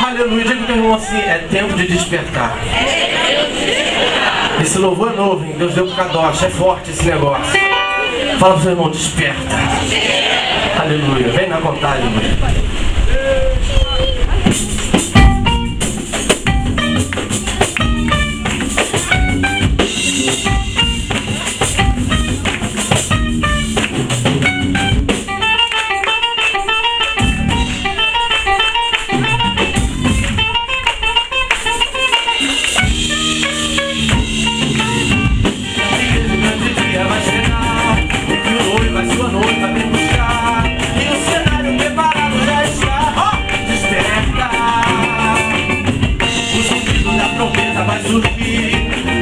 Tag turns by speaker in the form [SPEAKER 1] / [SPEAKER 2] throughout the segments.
[SPEAKER 1] Aleluia. Diga pro irmão assim: é tempo de despertar. Esse louvor é novo, hein? Deus deu pro Kadosh. É forte esse negócio. Fala pro seu irmão: desperta. Aleluia. Vem na contagem, mano.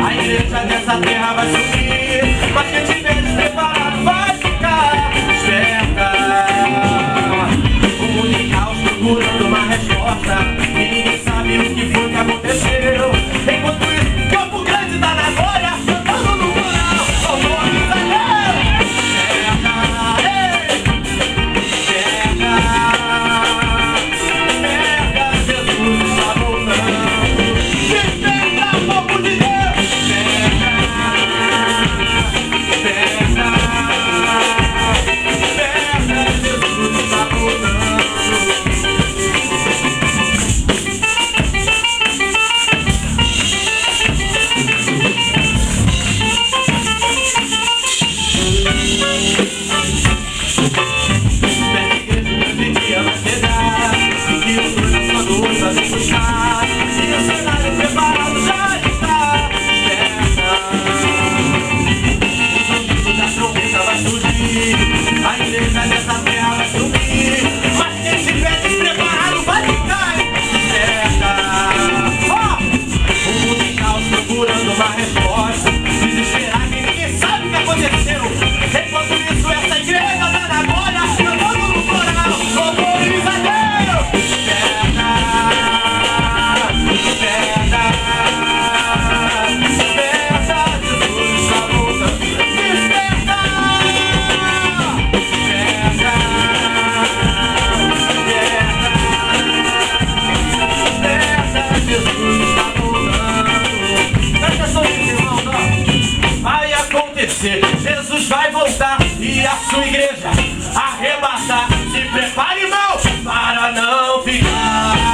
[SPEAKER 1] A igreja dessa terra vai subir, mas quem tiver despreparado vai ficar. Desperta. O mundo em caos procurando uma resposta e ninguém sabe o que foi que aconteceu. Enquanto isso, Campo Grande tá na glória, cantando no coral, com o nome de Deus. Desperta, ei, desperta, desperta, Jesus está voltando. Desperta, povo de Deus. A igreja dessa terra vai subir, mas quem estiver despreparado vai ficar. Desperta. O mundo em caos procurando uma resposta, desesperado e ninguém sabe o que aconteceu. Enquanto isso, essa igreja tá na glória, cantando no coral, louvores a Deus. Desperta, desperta, desperta, Jesus está voltando. Desperta. Jesus vai voltar e a sua igreja arrebatar. Se prepare, irmão, para não ficar.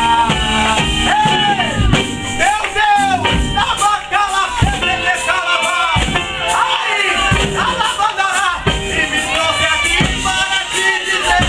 [SPEAKER 1] Ei, meu Deus, tabacala, calabá. Ai, alabandará. E me trouxe aqui para te dizer.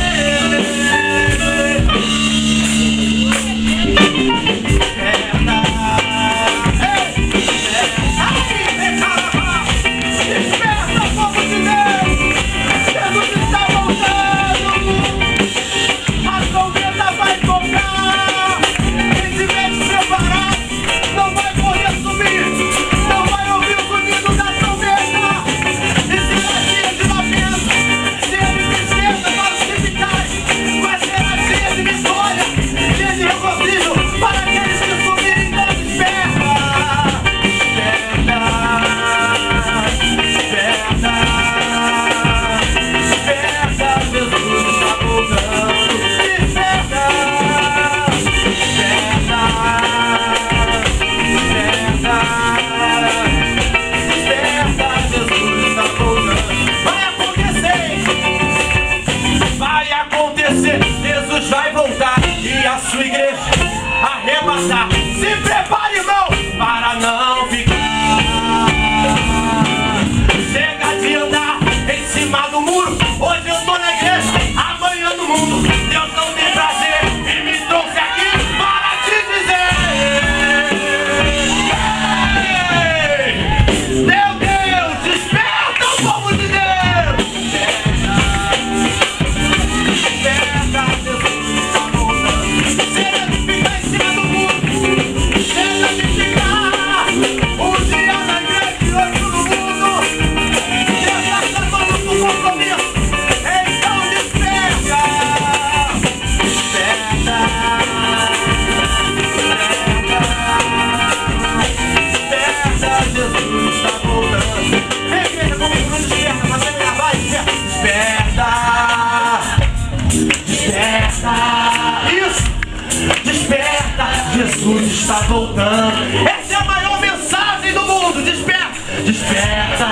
[SPEAKER 1] Jesus vai voltar e a sua igreja arrebatar. Se prepare, irmão, para não ficar. Chega de andar em cima do muro. Hoje eu tô na igreja, amanhã no mundo. Deus não tem prazer e me trouxe aqui para te dizer. Ei, meu Deus, desperta o povo de Deus. Desperta, Jesus está voltando. Chega de ficar em cima do muro. Chega de ficar um dia na igreja e outro no mundo. Deus está chamando pro compromisso. Então desperta. Desperta. Desperta, Jesus está voltando. Vem, igreja, comigo, não desperta. Você me vai, desperta. Desperta. Isso. desperta, Jesus está voltando. Essa é a maior mensagem do mundo. Desperta, desperta,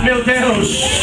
[SPEAKER 1] meu Deus.